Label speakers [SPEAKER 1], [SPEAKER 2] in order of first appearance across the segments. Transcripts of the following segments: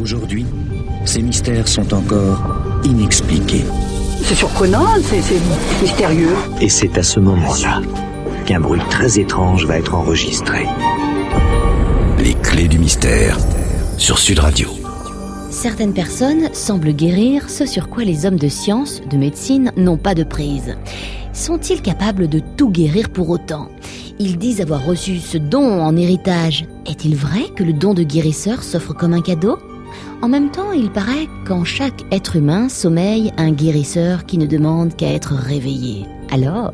[SPEAKER 1] Aujourd'hui, ces mystères sont encore inexpliqués.
[SPEAKER 2] C'est surprenant, c'est mystérieux.
[SPEAKER 3] Et c'est à ce moment-là qu'un bruit très étrange va être enregistré.
[SPEAKER 1] Les clés du mystère sur Sud Radio.
[SPEAKER 4] Certaines personnes semblent guérir ce sur quoi les hommes de science, de médecine, n'ont pas de prise. Sont-ils capables de tout guérir pour autant ? Ils disent avoir reçu ce don en héritage. Est-il vrai que le don de guérisseur s'offre comme un cadeau ? En même temps, il paraît qu'en chaque être humain sommeille un guérisseur qui ne demande qu'à être réveillé. Alors,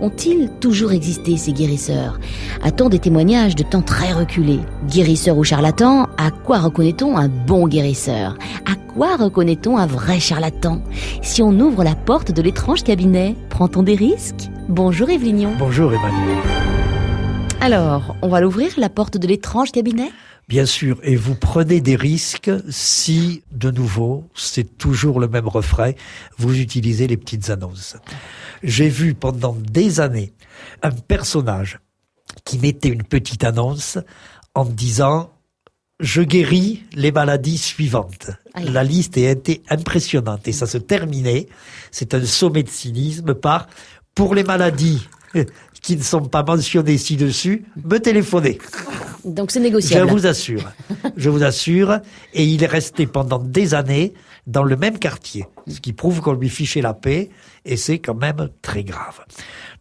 [SPEAKER 4] ont-ils toujours existé ces guérisseurs ? A-t-on des témoignages de temps très reculés ? Guérisseur ou charlatan, à quoi reconnaît-on un bon guérisseur ? À quoi reconnaît-on un vrai charlatan ? Si on ouvre la porte de l'étrange cabinet, prend-on des risques ? Bonjour Yves Lignon.
[SPEAKER 5] Bonjour Emmanuel.
[SPEAKER 4] Alors, on va l'ouvrir, la porte de l'étrange cabinet ?
[SPEAKER 5] Bien sûr, et vous prenez des risques si, de nouveau, c'est toujours le même refrain, vous utilisez les petites annonces. J'ai vu pendant des années un personnage qui mettait une petite annonce en disant « Je guéris les maladies suivantes ». La liste était impressionnante et ça se terminait, c'est un sommet de cynisme par « Pour les maladies qui ne sont pas mentionnées ci-dessus, me téléphonez ».
[SPEAKER 4] Donc c'est négociable.
[SPEAKER 5] Je vous assure, et il est resté pendant des années dans le même quartier, ce qui prouve qu'on lui fichait la paix, et c'est quand même très grave.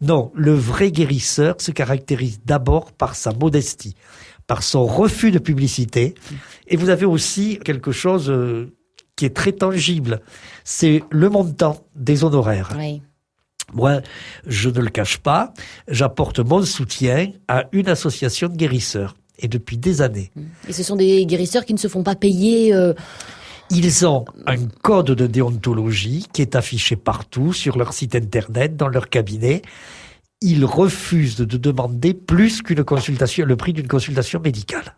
[SPEAKER 5] Non, le vrai guérisseur se caractérise d'abord par sa modestie, par son refus de publicité, et vous avez aussi quelque chose qui est très tangible, c'est le montant des honoraires.
[SPEAKER 4] Oui.
[SPEAKER 5] Moi, je ne le cache pas, j'apporte mon soutien à une association de guérisseurs. Et depuis des années.
[SPEAKER 4] Et ce sont des guérisseurs qui ne se font pas payer
[SPEAKER 5] Ils ont un code de déontologie qui est affiché partout, sur leur site internet, dans leur cabinet. Ils refusent de demander plus qu'une consultation, le prix d'une consultation médicale.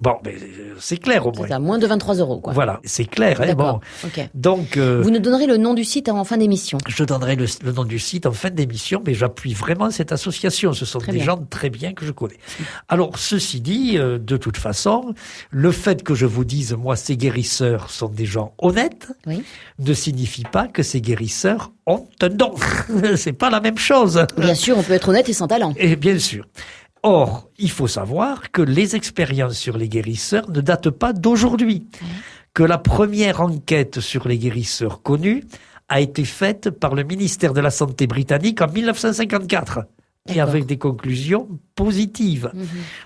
[SPEAKER 5] Bon, mais c'est clair au moins.
[SPEAKER 4] C'est à moins de 23 €, quoi.
[SPEAKER 5] Voilà, c'est clair. Hein,
[SPEAKER 4] D'accord.
[SPEAKER 5] bon.
[SPEAKER 4] Okay.
[SPEAKER 5] Donc,
[SPEAKER 4] vous nous donnerez le nom du site en fin d'émission.
[SPEAKER 5] Je donnerai le nom du site en fin d'émission, mais j'appuie vraiment cette association. Ce sont des gens très bien que je connais. Alors, ceci dit, de toute façon, le fait que je vous dise, moi, ces guérisseurs sont des gens honnêtes, ne signifie pas que ces guérisseurs ont un don. C'est pas la même chose.
[SPEAKER 4] Bien sûr, on peut être honnête et sans talent.
[SPEAKER 5] Et bien sûr. Or, il faut savoir que les expériences sur les guérisseurs ne datent pas d'aujourd'hui. Que la première enquête sur les guérisseurs connus a été faite par le ministère de la Santé britannique en 1954. Et avec des conclusions positives.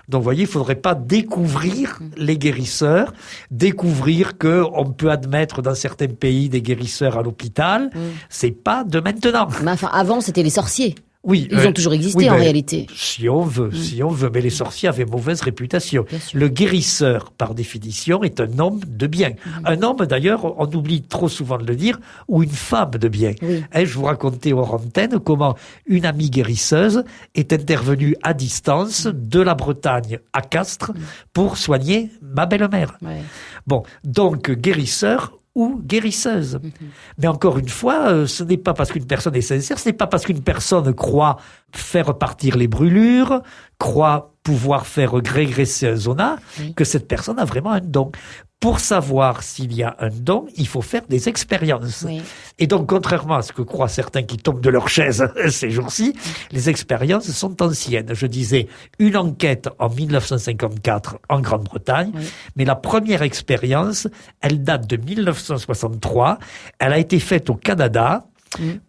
[SPEAKER 5] Donc, vous voyez, il ne faudrait pas découvrir les guérisseurs, découvrir qu'on peut admettre dans certains pays des guérisseurs à l'hôpital. C'est pas de maintenant.
[SPEAKER 4] Mais enfin, avant, c'était les sorciers.
[SPEAKER 5] Oui,
[SPEAKER 4] ils ont toujours existé en réalité.
[SPEAKER 5] Si on veut, mais les sorciers avaient mauvaise réputation. Le guérisseur, par définition, est un homme de bien. Un homme, d'ailleurs, on oublie trop souvent de le dire, ou une femme de bien. Je vous racontais hors antenne comment une amie guérisseuse est intervenue à distance de la Bretagne à Castres pour soigner ma belle-mère. Bon, donc guérisseur ou guérisseuse. Mais encore une fois, ce n'est pas parce qu'une personne est sincère, ce n'est pas parce qu'une personne croit faire partir les brûlures, croit pouvoir faire régresser un zona, que cette personne a vraiment un don. Pour savoir s'il y a un don, il faut faire des expériences. Et donc, contrairement à ce que croient certains qui tombent de leur chaise ces jours-ci, les expériences sont anciennes. Je disais, une enquête en 1954 en Grande-Bretagne, mais la première expérience, elle date de 1963. Elle a été faite au Canada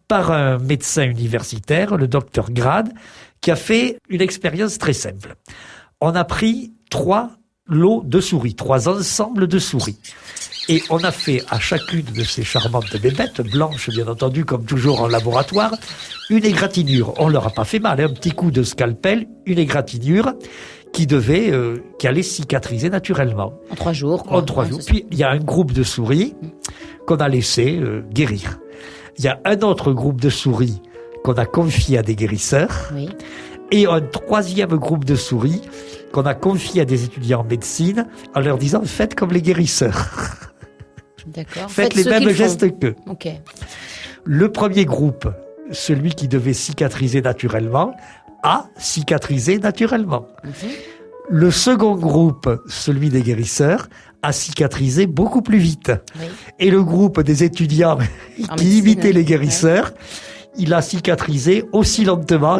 [SPEAKER 5] par un médecin universitaire, le docteur Grad, qui a fait une expérience très simple. On a pris 3 lots de souris, 3 ensembles de souris. Et on a fait à chacune de ces charmantes bébêtes, blanches bien entendu, comme toujours en laboratoire, une égratignure. On leur a pas fait mal, un petit coup de scalpel, une égratignure qui allait cicatriser naturellement.
[SPEAKER 4] En 3 jours, quoi.
[SPEAKER 5] En 3 jours. Puis il y a un groupe de souris qu'on a laissé guérir. Il y a un autre groupe de souris qu'on a confié à des guérisseurs. Et un 3e groupe de souris qu'on a confié à des étudiants en médecine en leur disant « Faites comme les guérisseurs ». Faites les mêmes gestes qu'eux. Le premier groupe, celui qui devait cicatriser naturellement, a cicatrisé naturellement. Le second groupe, celui des guérisseurs, a cicatrisé beaucoup plus vite.
[SPEAKER 4] Oui.
[SPEAKER 5] Et le groupe des étudiants qui imitaient les guérisseurs, il a cicatrisé aussi lentement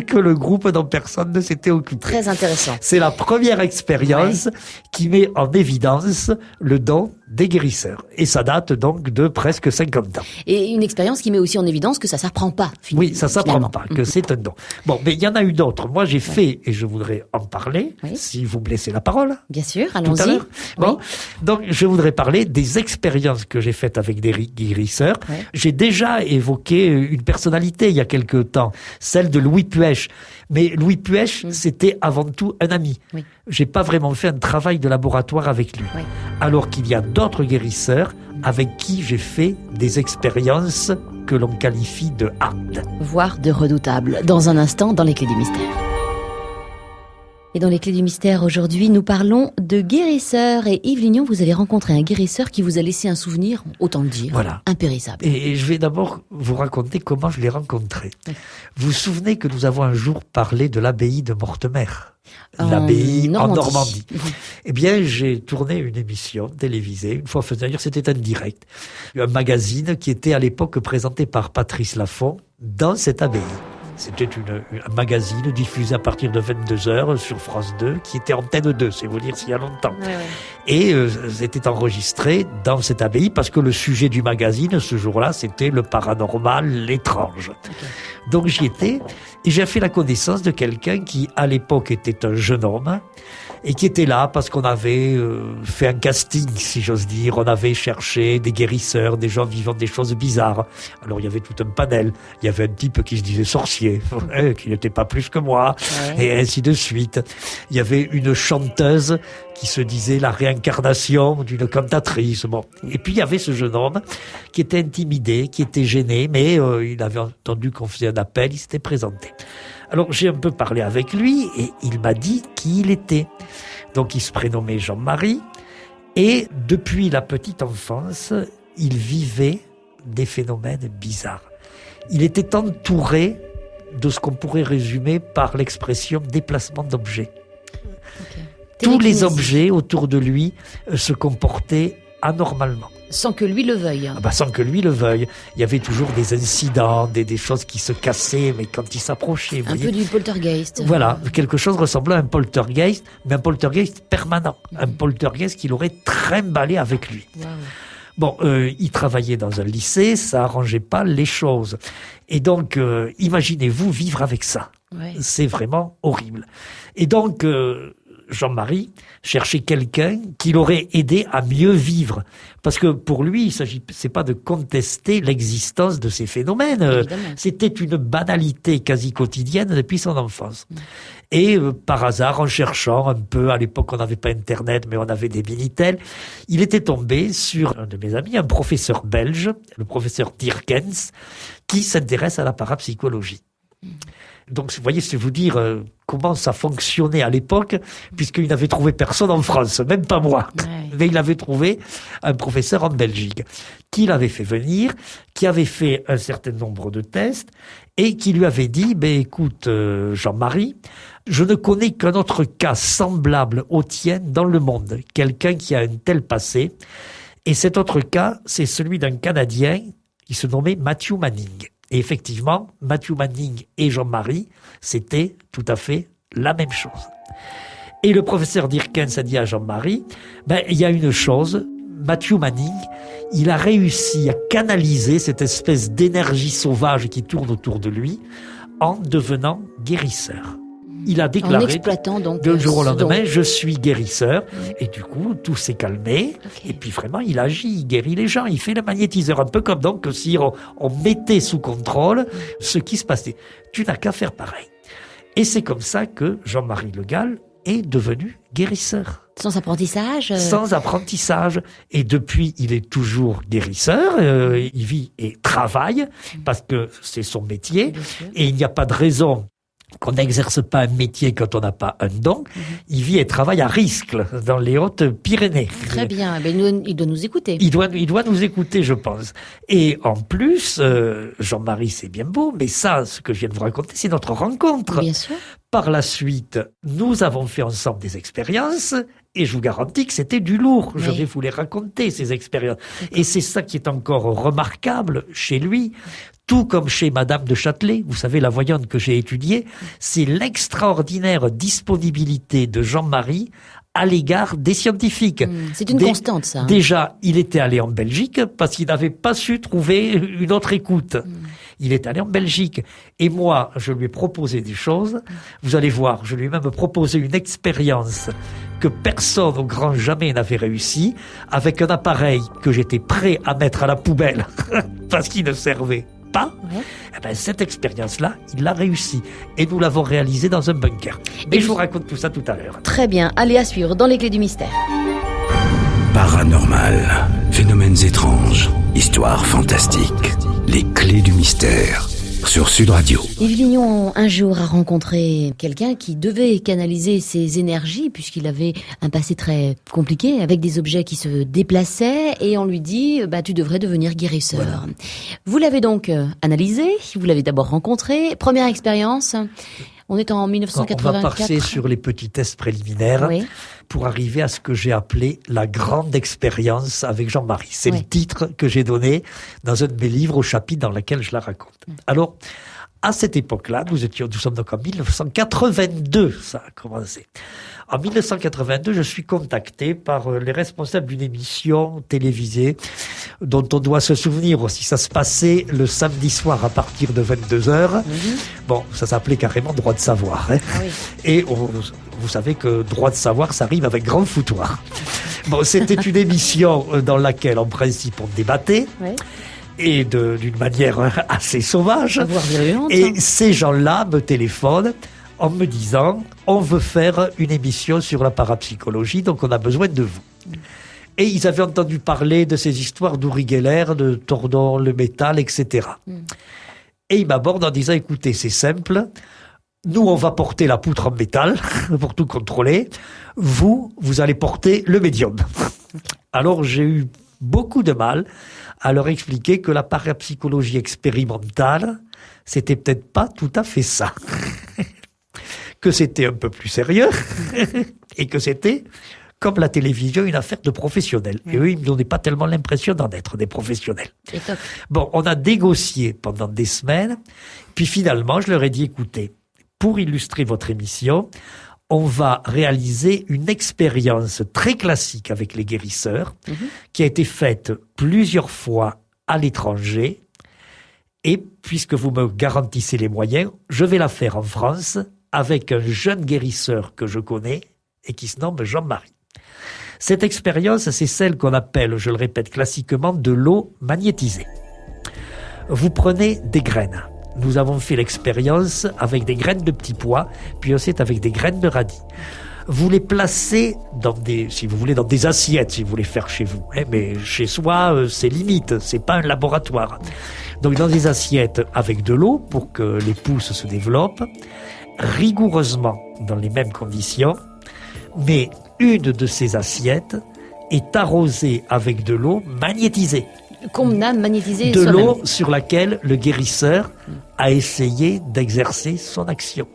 [SPEAKER 5] que le groupe dont personne ne s'était occupé.
[SPEAKER 4] Très intéressant.
[SPEAKER 5] C'est la première expérience qui met en évidence le don des guérisseurs. Et ça date donc de presque 50 ans.
[SPEAKER 4] Et une expérience qui met aussi en évidence que ça s'apprend pas.
[SPEAKER 5] Oui, ça s'apprend pas, que c'est un don. Bon, mais il y en a eu d'autres. Moi, j'ai fait, et je voudrais en parler, si vous me laissez la parole.
[SPEAKER 4] Bien sûr,
[SPEAKER 5] Tout à
[SPEAKER 4] allons-y.
[SPEAKER 5] l'heure. Bon, donc je voudrais parler des expériences que j'ai faites avec des guérisseurs. J'ai déjà évoqué une personnalité il y a quelque temps, celle de Louis Puech. Mais Louis Puech, c'était avant tout un ami.
[SPEAKER 4] Oui.
[SPEAKER 5] J'ai pas vraiment fait un travail de laboratoire avec lui.
[SPEAKER 4] Oui.
[SPEAKER 5] Alors qu'il y a d'autres guérisseurs avec qui j'ai fait des expériences que l'on qualifie de hard.
[SPEAKER 4] Voire de redoutables. Dans un instant, dans les clés du mystère. Et dans les clés du mystère, aujourd'hui, nous parlons de guérisseurs. Et Yves Lignon, vous avez rencontré un guérisseur qui vous a laissé un souvenir, autant le dire, impérissable.
[SPEAKER 5] Et je vais d'abord vous raconter comment je l'ai rencontré. Vous vous souvenez que nous avons un jour parlé de l'abbaye de Mortemer, l'abbaye en Normandie. Eh bien, j'ai tourné une émission télévisée, une fois, d'ailleurs c'était un direct, un magazine qui était à l'époque présenté par Patrice Laffont dans cette abbaye. C'était un magazine diffusé à partir de 22h sur France 2, qui était Antenne 2, c'est vous dire s'il y a longtemps. Et c'était enregistré dans cette abbaye parce que le sujet du magazine, ce jour-là, c'était le paranormal, l'étrange. Donc j'y étais et j'ai fait la connaissance de quelqu'un qui, à l'époque, était un jeune homme et qui était là parce qu'on avait fait un casting, si j'ose dire. On avait cherché des guérisseurs, des gens vivant des choses bizarres. Alors il y avait tout un panel. Il y avait un type qui se disait sorcier, qui n'était pas plus que moi, et ainsi de suite. Il y avait une chanteuse qui se disait la réincarnation d'une cantatrice. Bon. Et puis il y avait ce jeune homme qui était intimidé, qui était gêné, mais il avait entendu qu'on faisait un appel, il s'était présenté. Alors j'ai un peu parlé avec lui et il m'a dit qui il était. Donc il se prénommait Jean-Marie et depuis la petite enfance, il vivait des phénomènes bizarres. Il était entouré de ce qu'on pourrait résumer par l'expression déplacement d'objets. Tous les objets autour de lui se comportaient anormalement.
[SPEAKER 4] Sans que lui le veuille.
[SPEAKER 5] Sans que lui le veuille. Il y avait toujours des incidents, des choses qui se cassaient, mais quand il s'approchait...
[SPEAKER 4] Un peu du poltergeist.
[SPEAKER 5] Voilà, quelque chose ressemblant à un poltergeist, mais un poltergeist permanent. Un poltergeist qu'il aurait trimballé avec lui. Wow. Bon, il travaillait dans un lycée, ça arrangeait pas les choses. Et donc, imaginez-vous vivre avec ça. C'est vraiment horrible. Et donc... Jean-Marie cherchait quelqu'un qui l'aurait aidé à mieux vivre. Parce que pour lui, c'est pas de contester l'existence de ces phénomènes. Évidemment. C'était une banalité quasi quotidienne depuis son enfance. Et par hasard, en cherchant un peu, à l'époque on n'avait pas Internet, mais on avait des Minitel, il était tombé sur un de mes amis, un professeur belge, le professeur Dierkens, qui s'intéresse à la parapsychologie. Donc, vous voyez, c'est vous dire comment ça fonctionnait à l'époque, puisqu'il n'avait trouvé personne en France, même pas moi. Mais il avait trouvé un professeur en Belgique, qui l'avait fait venir, qui avait fait un certain nombre de tests, et qui lui avait dit, écoute, Jean-Marie, je ne connais qu'un autre cas semblable au tien dans le monde. Quelqu'un qui a un tel passé. Et cet autre cas, c'est celui d'un Canadien qui se nommait Matthew Manning. Et effectivement, Matthew Manning et Jean-Marie, c'était tout à fait la même chose. Et le professeur Dierkens a dit à Jean-Marie, il y a une chose, Matthew Manning, il a réussi à canaliser cette espèce d'énergie sauvage qui tourne autour de lui en devenant guérisseur. Il a déclaré,
[SPEAKER 4] en exploitant donc
[SPEAKER 5] de jour au lendemain, je suis guérisseur. Et du coup, tout s'est calmé. Et puis vraiment, il agit, il guérit les gens, il fait le magnétiseur. Un peu comme donc si on mettait sous contrôle ce qui se passait. Tu n'as qu'à faire pareil. Et c'est comme ça que Jean-Marie Le Gall est devenu guérisseur.
[SPEAKER 4] Sans apprentissage
[SPEAKER 5] Sans apprentissage. Et depuis, il est toujours guérisseur. Il vit et travaille parce que c'est son métier. Et il n'y a pas de raison qu'on n'exerce pas un métier quand on n'a pas un don. Il vit et travaille à Riscle, dans les Hautes-Pyrénées.
[SPEAKER 4] Très bien. Il doit nous écouter.
[SPEAKER 5] Il doit nous écouter, je pense. Et en plus, Jean-Marie, c'est bien beau, mais ça, ce que je viens de vous raconter, c'est notre rencontre.
[SPEAKER 4] Bien sûr.
[SPEAKER 5] Par la suite, nous avons fait ensemble des expériences, et je vous garantis que c'était du lourd. Oui. Je vais vous les raconter, ces expériences. Et c'est ça qui est encore remarquable chez lui. Tout comme chez Madame de Châtelet, vous savez, la voyante que j'ai étudiée, c'est l'extraordinaire disponibilité de Jean-Marie à l'égard des scientifiques.
[SPEAKER 4] C'est une constante, ça.
[SPEAKER 5] Déjà, il était allé en Belgique parce qu'il n'avait pas su trouver une autre écoute. Il est allé en Belgique. Et moi, je lui ai proposé des choses. Vous allez voir, je lui ai même proposé une expérience que personne au grand jamais n'avait réussi, avec un appareil que j'étais prêt à mettre à la poubelle parce qu'il ne servait pas. Ouais. Eh ben, cette expérience-là, il l'a réussi. Et nous l'avons réalisée dans un bunker. Mais je vous raconte tout ça tout à l'heure.
[SPEAKER 4] Très bien. Allez, à suivre dans les clés du mystère.
[SPEAKER 1] Paranormal, phénomènes étranges, histoires fantastiques. Les clés du mystère. Sur Sud Radio.
[SPEAKER 4] Yves Lignon, un jour, a rencontré quelqu'un qui devait canaliser ses énergies puisqu'il avait un passé très compliqué avec des objets qui se déplaçaient et on lui dit tu devrais devenir guérisseur. Voilà. Vous l'avez donc analysé, vous l'avez d'abord rencontré. Première expérience, on est en 1984.
[SPEAKER 5] On va passer sur les petits tests préliminaires pour arriver à ce que j'ai appelé la grande expérience avec Jean-Marie. C'est le titre que j'ai donné dans un de mes livres au chapitre dans lequel je la raconte. Alors, à cette époque-là, nous sommes donc en 1982, ça a commencé. En 1982, je suis contacté par les responsables d'une émission télévisée dont on doit se souvenir aussi. Ça se passait le samedi soir à partir de 22h. Bon, ça s'appelait carrément Droit de savoir. Hein. Ah oui. Et vous savez que Droit de savoir, ça rime avec grand foutoir. Bon, c'était une émission dans laquelle, en principe, on débattait. Oui. Et d'une manière assez sauvage. Et ces gens-là me téléphonent en me disant « On veut faire une émission sur la parapsychologie, donc on a besoin de vous. » Et ils avaient entendu parler de ces histoires d'Uri Geller, de Tordon, le métal, etc. Et ils m'abordent en disant « Écoutez, c'est simple, nous on va porter la poutre en métal pour tout contrôler, vous allez porter le médium. » Alors j'ai eu beaucoup de mal à leur expliquer que la parapsychologie expérimentale, c'était peut-être pas tout à fait ça. Que c'était un peu plus sérieux et que c'était, comme la télévision, une affaire de professionnels. Et eux, ils me donnaient pas tellement l'impression d'en être des professionnels. Bon, on a négocié pendant des semaines, puis finalement, je leur ai dit, écoutez, pour illustrer votre émission, on va réaliser une expérience très classique avec les guérisseurs, qui a été faite plusieurs fois à l'étranger. Et puisque vous me garantissez les moyens, je vais la faire en France avec un jeune guérisseur que je connais et qui se nomme Jean-Marie. Cette expérience, c'est celle qu'on appelle, je le répète classiquement, de l'eau magnétisée. Vous prenez des graines. Nous avons fait l'expérience avec des graines de petits pois, puis aussi avec des graines de radis. Vous les placez dans si vous voulez, dans des assiettes, si vous voulez faire chez vous. Mais chez soi, c'est limite, c'est pas un laboratoire. Donc dans des assiettes avec de l'eau pour que les pousses se développent, rigoureusement dans les mêmes conditions, mais une de ces assiettes est arrosée avec de l'eau magnétisée.
[SPEAKER 4] Qu'on a magnétisé
[SPEAKER 5] de l'eau sur laquelle le guérisseur a essayé d'exercer son action.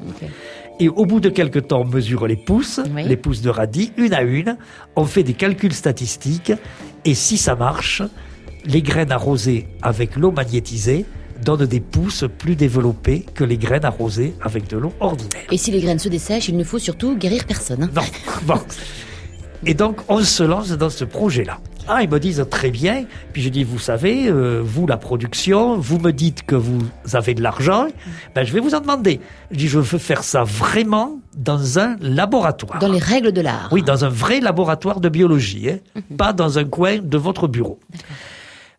[SPEAKER 5] Et au bout de quelque temps, on mesure les pousses de radis, une à une, on fait des calculs statistiques, et si ça marche, les graines arrosées avec l'eau magnétisée donnent des pousses plus développées que les graines arrosées avec de l'eau ordinaire.
[SPEAKER 4] Et si les graines se dessèchent, il ne faut surtout guérir personne.
[SPEAKER 5] Non, bon. Et donc, on se lance dans ce projet-là. Ah, ils me disent très bien. Puis je dis, vous savez, vous, la production, vous me dites que vous avez de l'argent. Je vais vous en demander. Je dis, je veux faire ça vraiment dans un laboratoire.
[SPEAKER 4] Dans les règles de l'art.
[SPEAKER 5] Oui, dans un vrai laboratoire de biologie, pas dans un coin de votre bureau.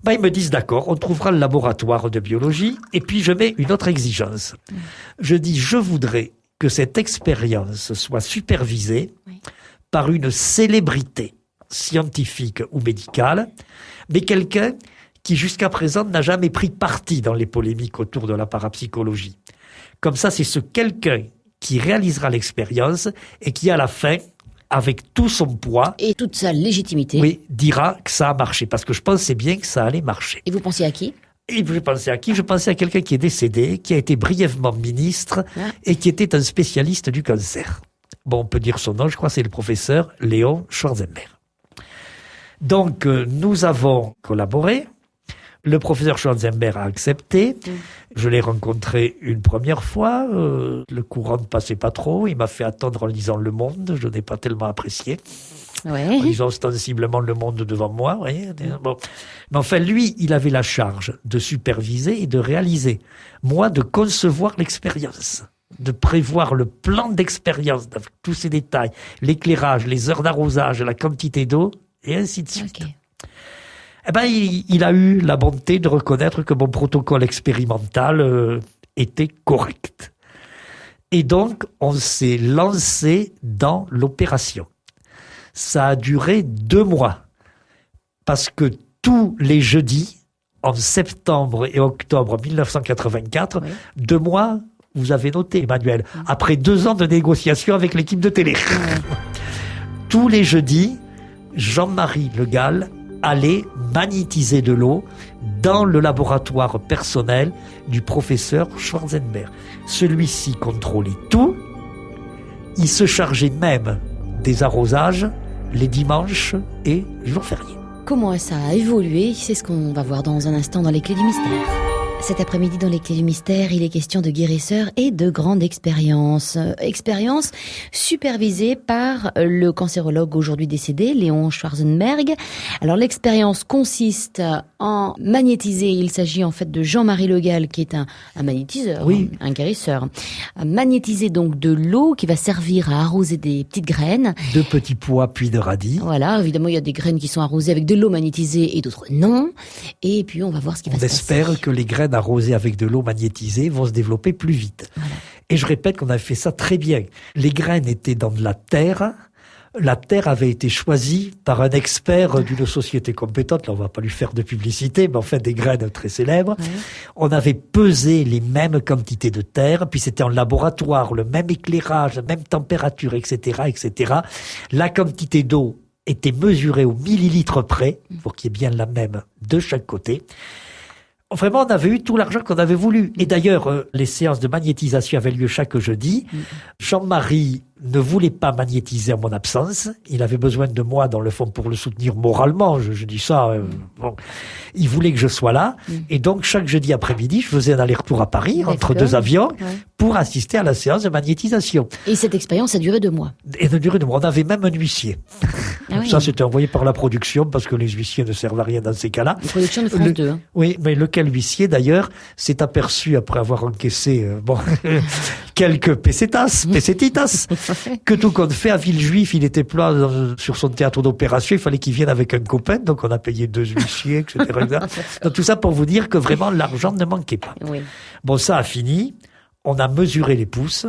[SPEAKER 5] Ils me disent, d'accord, on trouvera le laboratoire de biologie. Et puis je mets une autre exigence. Je dis, je voudrais que cette expérience soit supervisée par une célébrité scientifique ou médicale, mais quelqu'un qui jusqu'à présent n'a jamais pris parti dans les polémiques autour de la parapsychologie. Comme ça, c'est ce quelqu'un qui réalisera l'expérience et qui, à la fin, avec tout son poids
[SPEAKER 4] et toute sa légitimité,
[SPEAKER 5] oui, dira que ça a marché. Parce que je pensais bien que ça allait marcher.
[SPEAKER 4] Et vous pensiez à qui ?
[SPEAKER 5] Et je pensais à qui ? Je pensais à quelqu'un qui est décédé, qui a été brièvement ministre et qui était un spécialiste du cancer. Bon, on peut dire son nom, je crois, c'est le professeur Léon Schwarzenberg. Donc, nous avons collaboré. Le professeur Schwarzenberg a accepté. Je l'ai rencontré une première fois. Le courant ne passait pas trop. Il m'a fait attendre en lisant Le Monde. Je n'ai pas tellement apprécié.
[SPEAKER 4] Ouais.
[SPEAKER 5] En lisant ostensiblement Le Monde devant moi. Vous voyez. Bon. Mais enfin, lui, il avait la charge de superviser et de réaliser. Moi, de concevoir l'expérience, de prévoir le plan d'expérience avec tous ces détails, l'éclairage, les heures d'arrosage, la quantité d'eau, et ainsi de suite.
[SPEAKER 4] Okay.
[SPEAKER 5] Eh ben, il a eu la bonté de reconnaître que mon protocole expérimental était correct. Et donc, on s'est lancé dans l'opération. Ça a duré 2 mois. Parce que tous les jeudis, en septembre et octobre 1984, 2 mois, vous avez noté, Emmanuel, après 2 ans de négociations avec l'équipe de télé. Tous les jeudis, Jean-Marie Le Gall allait magnétiser de l'eau dans le laboratoire personnel du professeur Schwarzenberg. Celui-ci contrôlait tout. Il se chargeait même des arrosages les dimanches et jours fériés.
[SPEAKER 4] Comment ça a évolué ? C'est ce qu'on va voir dans un instant dans les Clés du Mystère. Cet après-midi, dans les Clés du Mystère, il est question de guérisseurs et de grande expérience. Expérience supervisée par le cancérologue aujourd'hui décédé, Léon Schwarzenberg. Alors, l'expérience consiste en magnétiser. Il s'agit en fait de Jean-Marie Le Gall, qui est un magnétiseur, un guérisseur. Magnétiser donc de l'eau qui va servir à arroser des petites graines.
[SPEAKER 5] De petits pois, puis de radis.
[SPEAKER 4] Voilà, évidemment, il y a des graines qui sont arrosées avec de l'eau magnétisée et d'autres non. Et puis, on va voir ce qui va se passer.
[SPEAKER 5] On espère que les graines arrosées avec de l'eau magnétisée vont se développer plus vite. Voilà. Et je répète qu'on avait fait ça très bien. Les graines étaient dans de la terre. La terre avait été choisie par un expert d'une société compétente. Là, on va pas lui faire de publicité, mais enfin des graines très célèbres. On avait pesé les mêmes quantités de terre, puis c'était en laboratoire, le même éclairage, la même température, etc., etc. La quantité d'eau était mesurée au millilitre près, pour qu'il y ait bien la même de chaque côté. Vraiment, on avait eu tout l'argent qu'on avait voulu. Et d'ailleurs, les séances de magnétisation avaient lieu chaque jeudi. Jean-Marie ne voulait pas magnétiser en mon absence. Il avait besoin de moi, dans le fond, pour le soutenir moralement. Je dis ça. Bon. Il voulait que je sois là. Et donc, chaque jeudi après-midi, je faisais un aller-retour à Paris, entre 2 avions, pour assister à la séance de magnétisation.
[SPEAKER 4] Et cette expérience a duré 2 mois.
[SPEAKER 5] Et a duré 2 mois. On avait même un huissier. Ça, c'était envoyé par la production, parce que les huissiers ne servent à rien dans ces cas-là.
[SPEAKER 4] La production de France 2.
[SPEAKER 5] Oui, mais lequel huissier, d'ailleurs, s'est aperçu, après avoir encaissé quelques pesetas, que tout compte fait, à Villejuif, il était plein sur son théâtre d'opération, il fallait qu'il vienne avec un copain, donc on a payé 2 huissiers, etc. Donc tout ça pour vous dire que vraiment l'argent ne manquait pas.
[SPEAKER 4] Oui.
[SPEAKER 5] Bon, ça a fini, on a mesuré les pouces,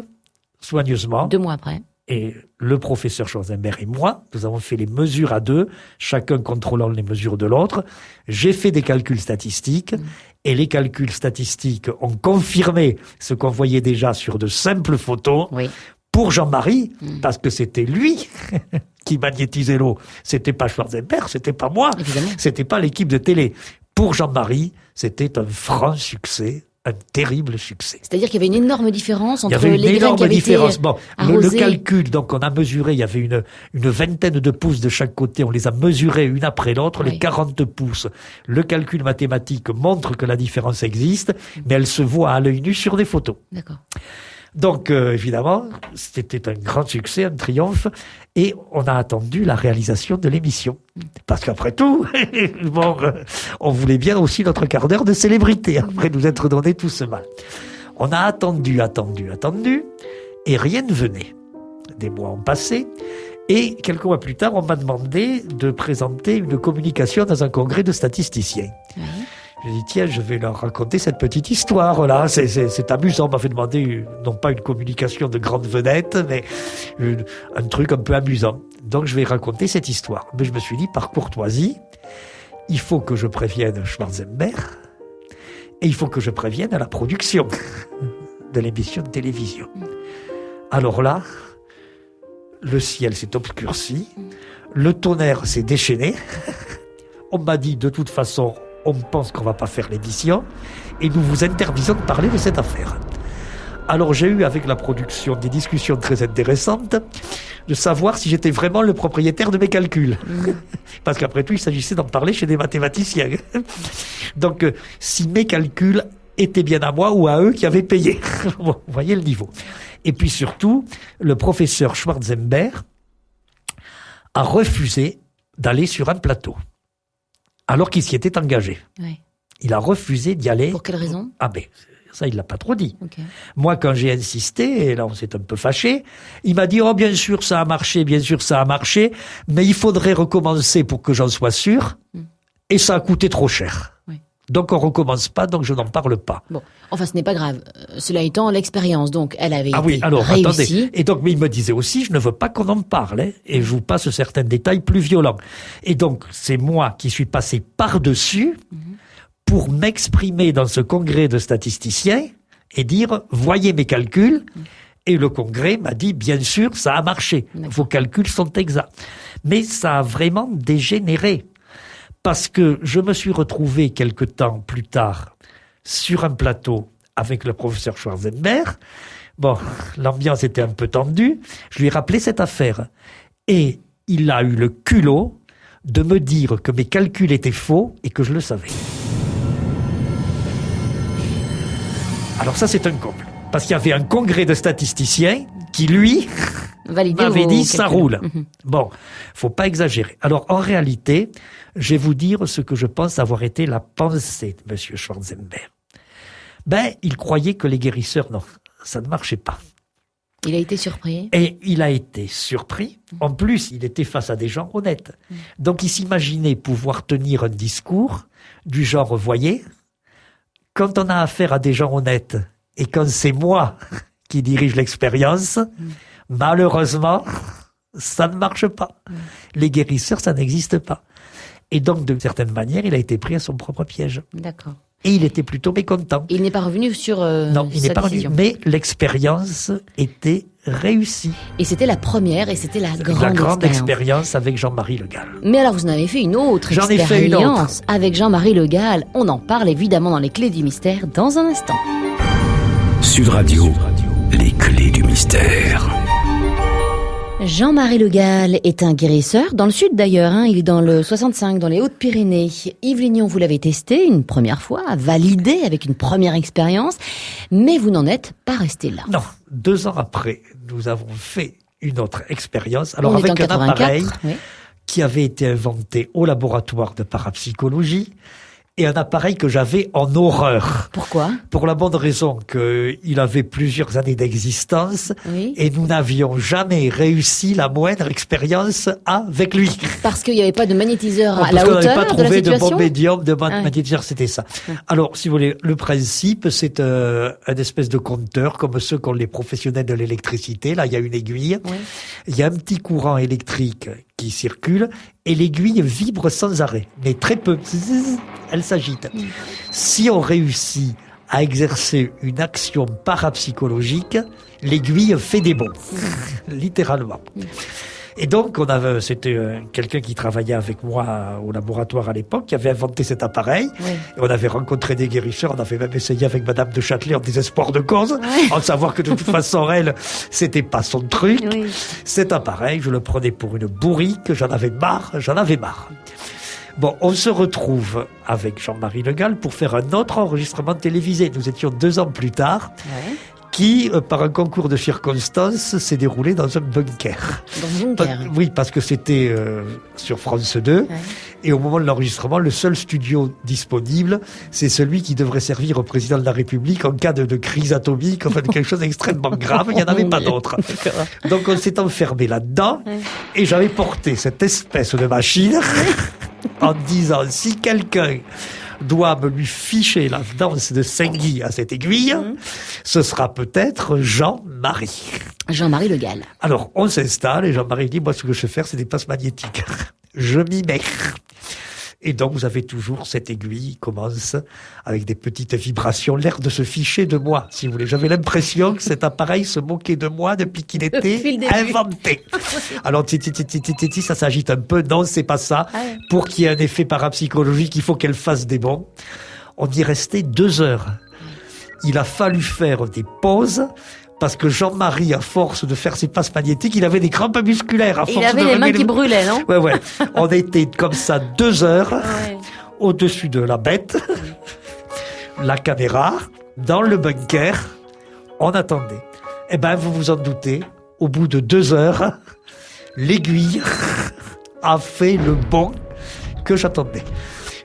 [SPEAKER 5] soigneusement.
[SPEAKER 4] 2 mois après.
[SPEAKER 5] Et le professeur Schwarzenberg et moi, nous avons fait les mesures à 2, chacun contrôlant les mesures de l'autre. J'ai fait des calculs statistiques, et les calculs statistiques ont confirmé ce qu'on voyait déjà sur de simples photos. Pour Jean-Marie, parce que c'était lui qui magnétisait l'eau. C'était pas Schwarzenberg, c'était pas moi, c'était pas l'équipe de télé. Pour Jean-Marie, c'était un franc succès, un terrible succès.
[SPEAKER 4] C'est-à-dire qu'il y avait une énorme différence entre les graines qui avaient été
[SPEAKER 5] Il y avait une énorme différence. Bon, le
[SPEAKER 4] arrosées.
[SPEAKER 5] calcul, donc on a mesuré, il y avait une vingtaine de pouces de chaque côté, on les a mesurés une après l'autre, les 40 pouces. Le calcul mathématique montre que la différence existe, mais elle se voit à l'œil nu sur des photos.
[SPEAKER 4] D'accord.
[SPEAKER 5] Donc, évidemment, c'était un grand succès, un triomphe, et on a attendu la réalisation de l'émission. Parce qu'après tout, on voulait bien aussi notre quart d'heure de célébrité, après nous être donné tout ce mal. On a attendu, et rien ne venait. Des mois ont passé, et quelques mois plus tard, on m'a demandé de présenter une communication dans un congrès de statisticiens. Je dis, tiens, je vais leur raconter cette petite histoire-là. C'est amusant. On m'a fait demander, non pas une communication de grande vedette, mais un truc un peu amusant. Donc, je vais raconter cette histoire. Mais je me suis dit, par courtoisie, il faut que je prévienne Schwarzenberg et il faut que je prévienne à la production de l'émission de télévision. Alors là, le ciel s'est obscurci, le tonnerre s'est déchaîné. On m'a dit, de toute façon, on pense qu'on va pas faire l'émission et nous vous interdisons de parler de cette affaire. Alors j'ai eu avec la production des discussions très intéressantes de savoir si j'étais vraiment le propriétaire de mes calculs. Parce qu'après tout, il s'agissait d'en parler chez des mathématiciens. Donc, si mes calculs étaient bien à moi ou à eux qui avaient payé. Bon, vous voyez le niveau. Et puis surtout, le professeur Schwarzenberg a refusé d'aller sur un plateau, alors qu'il s'y était engagé.
[SPEAKER 4] Ouais.
[SPEAKER 5] Il a refusé d'y aller.
[SPEAKER 4] Pour quelle raison ?
[SPEAKER 5] Ah ben, ça, il l'a pas trop dit.
[SPEAKER 4] Okay.
[SPEAKER 5] Moi, quand j'ai insisté, et là, on s'est un peu fâché, il m'a dit, oh, bien sûr, ça a marché, mais il faudrait recommencer pour que j'en sois sûr, et ça a coûté trop cher.
[SPEAKER 4] Oui.
[SPEAKER 5] Donc, on recommence pas, donc je n'en parle pas.
[SPEAKER 4] Bon. Enfin, ce n'est pas grave. Cela étant, l'expérience, donc, elle avait été
[SPEAKER 5] oui, alors,
[SPEAKER 4] réussie.
[SPEAKER 5] Attendez. Et donc, mais il me disait aussi, je ne veux pas qu'on en parle, hein, et je vous passe certains détails plus violents. Et donc, c'est moi qui suis passé par-dessus, pour m'exprimer dans ce congrès de statisticiens et dire, voyez mes calculs. Et le congrès m'a dit, bien sûr, ça a marché.
[SPEAKER 4] D'accord.
[SPEAKER 5] Vos calculs sont exacts. Mais ça a vraiment dégénéré. Parce que je me suis retrouvé quelque temps plus tard sur un plateau avec le professeur Schwarzenberg. Bon, l'ambiance était un peu tendue. Je lui ai rappelé cette affaire. Et il a eu le culot de me dire que mes calculs étaient faux et que je le savais. Alors ça, c'est un comble. Parce qu'il y avait un congrès de statisticiens qui, lui, m'avait dit, ça roule. Bon, faut pas exagérer. Alors, en réalité, je vais vous dire ce que je pense avoir été la pensée de M. Schwarzenberg. Ben, il croyait que les guérisseurs, non, ça ne marchait pas.
[SPEAKER 4] Il a été surpris.
[SPEAKER 5] Et il a été surpris. En plus, il était face à des gens honnêtes. Donc, il s'imaginait pouvoir tenir un discours du genre, voyez, quand on a affaire à des gens honnêtes et quand c'est moi qui dirige l'expérience, malheureusement, ça ne marche pas. Les guérisseurs, ça n'existe pas. Et donc, de certaine manière, il a été pris à son propre piège.
[SPEAKER 4] D'accord.
[SPEAKER 5] Et il était plutôt mécontent.
[SPEAKER 4] Il n'est pas revenu sur
[SPEAKER 5] non, il n'est pas revenu. Mais l'expérience était réussie.
[SPEAKER 4] Et c'était la première et c'était la grande
[SPEAKER 5] expérience avec Jean-Marie Le Gall.
[SPEAKER 4] Mais alors, vous en avez fait une autre expérience avec Jean-Marie Le Gall. On en parle évidemment dans les Clés du Mystère dans un instant.
[SPEAKER 1] Sud Radio, les Clés du Mystère.
[SPEAKER 4] Jean-Marie Le Gall est un guérisseur, dans le sud d'ailleurs, il est dans le 65, dans les Hautes-Pyrénées. Yves Lignon, vous l'avez testé une première fois, validé avec une première expérience, mais vous n'en êtes pas resté là.
[SPEAKER 5] Non, 2 ans après, nous avons fait une autre expérience, alors avec un appareil qui avait été inventé au laboratoire de parapsychologie, et un appareil que j'avais en horreur.
[SPEAKER 4] Pourquoi ?
[SPEAKER 5] Pour la bonne raison qu'il avait plusieurs années d'existence et nous n'avions jamais réussi la moindre expérience avec lui.
[SPEAKER 4] Parce qu'il n'y avait pas de magnétiseur à la hauteur de la situation ?
[SPEAKER 5] Parce qu'on n'avait pas trouvé de bon médium, de magnétiseur, c'était ça. Alors, si vous voulez, le principe, c'est un espèce de compteur comme ceux qu'ont les professionnels de l'électricité. Là, il y a une aiguille. Il y a un petit courant électrique qui circule et l'aiguille vibre sans arrêt, mais très peu. Elle s'agite. Si on réussit à exercer une action parapsychologique, l'aiguille fait des bonds, littéralement. Et donc, c'était quelqu'un qui travaillait avec moi au laboratoire à l'époque, qui avait inventé cet appareil. Et on avait rencontré des guérisseurs, on avait même essayé avec Madame de Châtelet en désespoir de cause, en savoir que de toute façon, elle, c'était pas son truc. Cet appareil, je le prenais pour une bourrique, j'en avais marre. Bon, on se retrouve avec Jean-Marie Le Gall pour faire un autre enregistrement télévisé. Nous étions 2 ans plus tard, qui, par un concours de circonstances, s'est déroulé dans un bunker.
[SPEAKER 4] Dans un bunker ?
[SPEAKER 5] Oui, parce que c'était sur France 2. Et au moment de l'enregistrement, le seul studio disponible, c'est celui qui devrait servir au président de la République en cas de crise atomique, enfin de quelque chose d'extrêmement grave. Il n'y en avait pas d'autre. Donc on s'est enfermé là-dedans. Et j'avais porté cette espèce de machine en disant, si quelqu'un doit me lui ficher la danse de Saint-Guy à cette aiguille, ce sera peut-être Jean-Marie.
[SPEAKER 4] Jean-Marie Le Gall.
[SPEAKER 5] Alors, on s'installe et Jean-Marie dit, moi, ce que je vais faire, c'est des passes magnétiques. Je m'y mets. Et donc, vous avez toujours cette aiguille qui commence avec des petites vibrations, l'air de se ficher de moi, si vous voulez. J'avais l'impression que cet appareil se moquait de moi depuis qu'il était inventé. Alors, ça s'agite un peu. Non, c'est pas ça. Pour qu'il y ait un effet parapsychologique, il faut qu'elle fasse des bonds. On y restait 2 heures. Il a fallu faire des pauses. Parce que Jean-Marie, à force de faire ses passes magnétiques, il avait des crampes musculaires.
[SPEAKER 4] Il avait les mains qui brûlaient, non?
[SPEAKER 5] Ouais. On était comme ça 2 heures au-dessus de la bête, la caméra, dans le bunker. On attendait. Eh ben, vous vous en doutez, au bout de 2 heures, l'aiguille a fait le bond que j'attendais.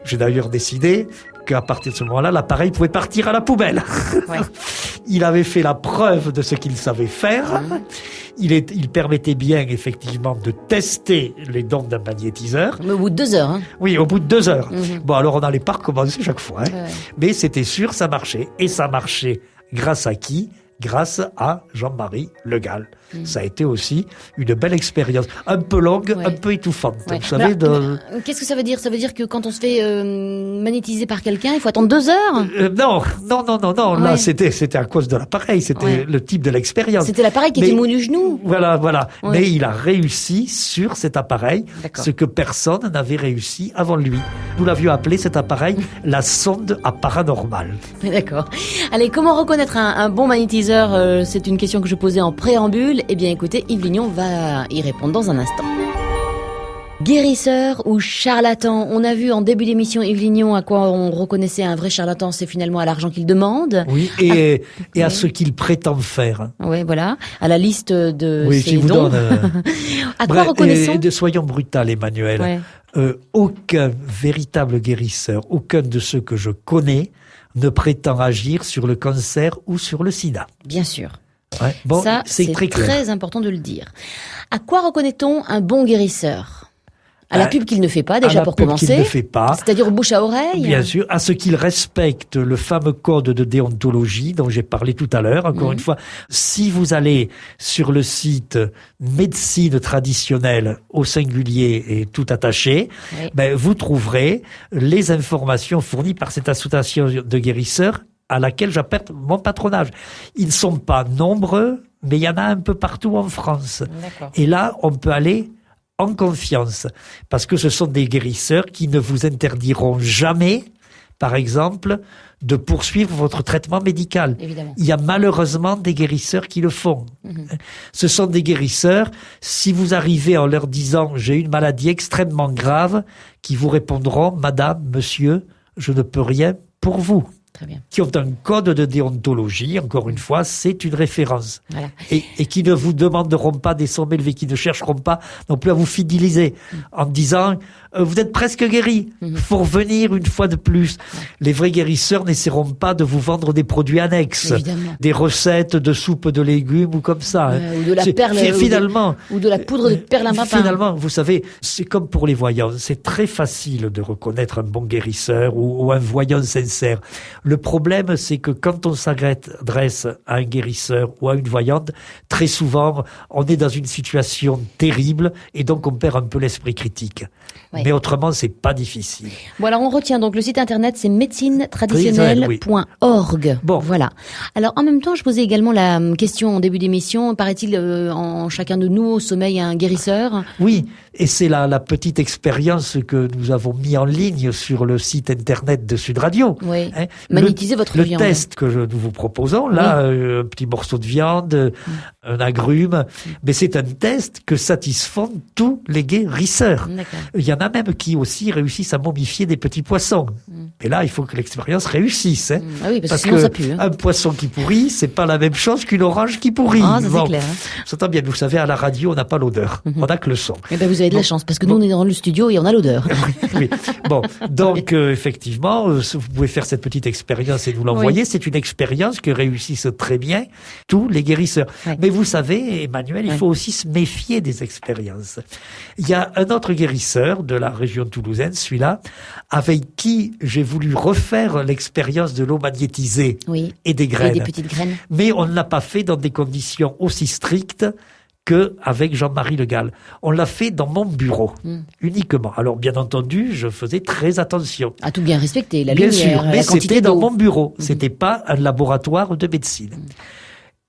[SPEAKER 5] J'ai d'ailleurs décidé qu'à partir de ce moment-là, l'appareil pouvait partir à la poubelle. Ouais. Il avait fait la preuve de ce qu'il savait faire. Il permettait bien, effectivement, de tester les dons d'un magnétiseur.
[SPEAKER 4] Mais au bout de 2 heures.
[SPEAKER 5] Oui, au bout de 2 heures. Bon, alors on n'allait pas recommencer chaque fois. Mais c'était sûr, ça marchait. Et ça marchait grâce à qui ? Grâce à Jean-Marie Le Gall. Ça a été aussi une belle expérience. Un peu longue, un peu étouffante. Vous savez,
[SPEAKER 4] qu'est-ce que ça veut dire? Ça veut dire que quand on se fait magnétiser par quelqu'un, il faut attendre 2 heures?
[SPEAKER 5] Non. Là, c'était à cause de l'appareil. C'était le type de l'expérience.
[SPEAKER 4] C'était l'appareil qui était mou du genou.
[SPEAKER 5] Voilà. Mais il a réussi sur cet appareil ce que personne n'avait réussi avant lui. Nous l'avions appelé cet appareil la sonde à paranormal.
[SPEAKER 4] D'accord. Allez, comment reconnaître un bon magnétiseur? C'est une question que je posais en préambule. Eh bien, écoutez, Yves Lignon va y répondre dans un instant. Guérisseur ou charlatan? On a vu en début d'émission, Yves Lignon, à quoi on reconnaissait un vrai charlatan, c'est finalement à l'argent qu'il demande.
[SPEAKER 5] Oui, et à ce qu'il prétend faire.
[SPEAKER 4] Oui, voilà, à la liste de ses dons. À quoi reconnaissons?
[SPEAKER 5] Soyons brutals, Emmanuel. Aucun véritable guérisseur, aucun de ceux que je connais, ne prétend agir sur le cancer ou sur le sida.
[SPEAKER 4] Bien sûr.
[SPEAKER 5] Ouais. Bon,
[SPEAKER 4] ça, c'est très important de le dire. À quoi reconnaît-on un bon guérisseur? À la pub qu'il ne fait pas, déjà pour commencer.
[SPEAKER 5] Qu'il ne fait pas.
[SPEAKER 4] C'est-à-dire bouche à oreille.
[SPEAKER 5] Bien sûr. À ce qu'il respecte le fameux code de déontologie dont j'ai parlé tout à l'heure. Encore une fois, si vous allez sur le site médecine traditionnelle au singulier et tout attaché, vous trouverez les informations fournies par cette association de guérisseurs à laquelle j'apporte mon patronage. Ils ne sont pas nombreux, mais il y en a un peu partout en France. Et là, on peut aller en confiance, parce que ce sont des guérisseurs qui ne vous interdiront jamais, par exemple, de poursuivre votre traitement médical.
[SPEAKER 4] Évidemment.
[SPEAKER 5] Il y a malheureusement des guérisseurs qui le font. Ce sont des guérisseurs, si vous arrivez en leur disant « j'ai une maladie extrêmement grave », qui vous répondront « Madame, monsieur, je ne peux rien pour vous ».
[SPEAKER 4] Très bien.
[SPEAKER 5] Qui ont un code de déontologie, encore une fois, c'est une référence.
[SPEAKER 4] Voilà.
[SPEAKER 5] Et qui ne vous demanderont pas des sommes élevés, qui ne chercheront pas non plus à vous fidéliser en disant vous êtes presque guéri, faut revenir une fois de plus. Les vrais guérisseurs n'essaieront pas de vous vendre des produits annexes, des recettes de soupe de légumes ou comme ça.
[SPEAKER 4] Ou de la perle,
[SPEAKER 5] finalement,
[SPEAKER 4] ou de la poudre de perlimpinpin.
[SPEAKER 5] Finalement, vous savez, c'est comme pour les voyants, c'est très facile de reconnaître un bon guérisseur ou un voyant sincère. Le problème, c'est que quand on s'adresse à un guérisseur ou à une voyante, très souvent, on est dans une situation terrible et donc on perd un peu l'esprit critique. Mais autrement, c'est pas difficile.
[SPEAKER 4] Bon, alors on retient donc le site internet, c'est médecinetraditionnelle.org.
[SPEAKER 5] Bon.
[SPEAKER 4] Voilà. Alors en même temps, je posais également la question en début d'émission, paraît-il en chacun de nous au sommeil un guérisseur?
[SPEAKER 5] Oui, et c'est la petite expérience que nous avons mis en ligne sur le site internet de Sud Radio.
[SPEAKER 4] Oui. Magnétiser votre viande.
[SPEAKER 5] Le test que nous vous proposons, là, un petit morceau de viande, un agrume, mais c'est un test que satisfont tous les guérisseurs. Il y en a même qui aussi réussissent à momifier des petits poissons. Et là, il faut que l'expérience réussisse.
[SPEAKER 4] Ah oui, parce que sinon ça pue.
[SPEAKER 5] Un poisson qui pourrit, c'est pas la même chose qu'une orange qui pourrit.
[SPEAKER 4] Ah, ça c'est clair.
[SPEAKER 5] Ça entend bien. Vous savez, à la radio, on n'a pas l'odeur. On n'a que le son.
[SPEAKER 4] Eh ben, vous avez de la chance, parce que nous, on est dans le studio et on a l'odeur.
[SPEAKER 5] Oui. Bon. Donc, effectivement, vous pouvez faire cette petite expérience et nous l'envoyer. C'est une expérience que réussissent très bien tous les guérisseurs. Mais vous savez, Emmanuel, il faut aussi se méfier des expériences. Il y a un autre guérisseur de la région toulousaine, celui-là, avec qui j'ai voulu refaire l'expérience de l'eau magnétisée et des graines.
[SPEAKER 4] Et des petites graines.
[SPEAKER 5] Mais on ne l'a pas fait dans des conditions aussi strictes qu'avec Jean-Marie Le Gall. On l'a fait dans mon bureau, uniquement. Alors, bien entendu, je faisais très attention.
[SPEAKER 4] À tout bien respecter, la
[SPEAKER 5] bien
[SPEAKER 4] lumière,
[SPEAKER 5] sûr, mais
[SPEAKER 4] la quantité
[SPEAKER 5] c'était dans
[SPEAKER 4] d'eau.
[SPEAKER 5] mon bureau. C'était pas un laboratoire de médecine.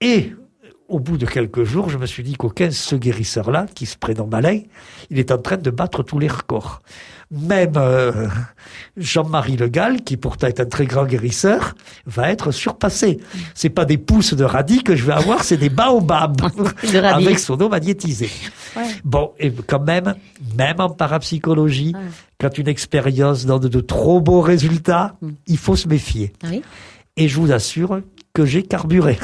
[SPEAKER 5] Et au bout de quelques jours, je me suis dit ce guérisseur-là, qui se prénomme Alain, il est en train de battre tous les records. Même Jean-Marie Le Gall, qui pourtant est un très grand guérisseur, va être surpassé. C'est pas des pousses de radis que je vais avoir, c'est des baobabs avec son eau magnétisée. Ouais. Bon, et quand même en parapsychologie, quand une expérience donne de trop beaux résultats, il faut se méfier. Oui. Et je vous assure que j'ai carburé.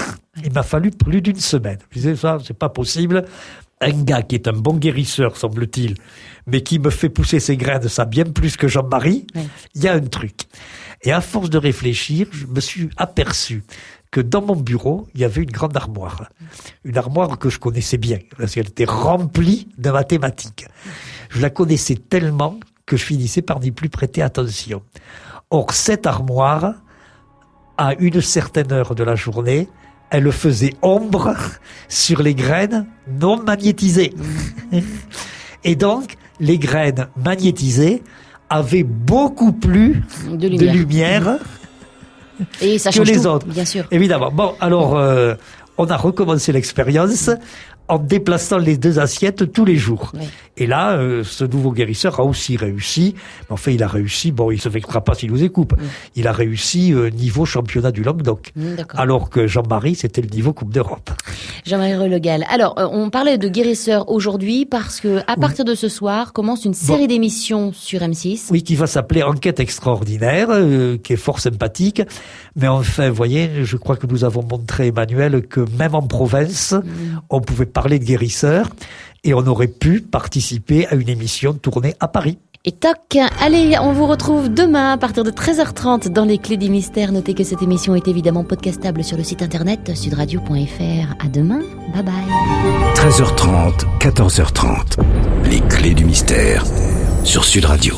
[SPEAKER 5] Il m'a fallu plus d'une semaine. Je disais, ça, c'est pas possible. Un gars qui est un bon guérisseur, semble-t-il, mais qui me fait pousser ses graines, ça bien plus que Jean-Marie, il y a un truc. Et à force de réfléchir, je me suis aperçu que dans mon bureau, il y avait une grande armoire. Une armoire que je connaissais bien, parce qu'elle était remplie de mathématiques. Je la connaissais tellement que je finissais par n'y plus prêter attention. Or, cette armoire, à une certaine heure de la journée, elle faisait ombre sur les graines non magnétisées. Et donc, les graines magnétisées avaient beaucoup plus de lumière
[SPEAKER 4] et ça
[SPEAKER 5] que les
[SPEAKER 4] tout,
[SPEAKER 5] autres.
[SPEAKER 4] Bien sûr.
[SPEAKER 5] Évidemment. Bon, alors, on a recommencé l'expérience en déplaçant les 2 assiettes tous les jours. Oui. Et là, ce nouveau guérisseur a aussi réussi. Mais enfin, il a réussi, bon, il se vexera pas s'il nous écoute. Il a réussi niveau championnat du Languedoc. Alors que Jean-Marie, c'était le niveau Coupe d'Europe.
[SPEAKER 4] Jean-Marie Le Gall. Alors, on parlait de guérisseur aujourd'hui parce que à partir de ce soir, commence une série d'émissions sur M6.
[SPEAKER 5] Oui, qui va s'appeler Enquête extraordinaire, qui est fort sympathique. Mais enfin, vous voyez, je crois que nous avons montré, Emmanuel, que même en province, on pouvait parler de guérisseurs et on aurait pu participer à une émission tournée à Paris.
[SPEAKER 4] Et toc, allez, on vous retrouve demain à partir de 13h30 dans les Clés du Mystère. Notez que cette émission est évidemment podcastable sur le site internet sudradio.fr. À demain, bye bye.
[SPEAKER 1] 13h30, 14h30, les Clés du Mystère sur Sud Radio.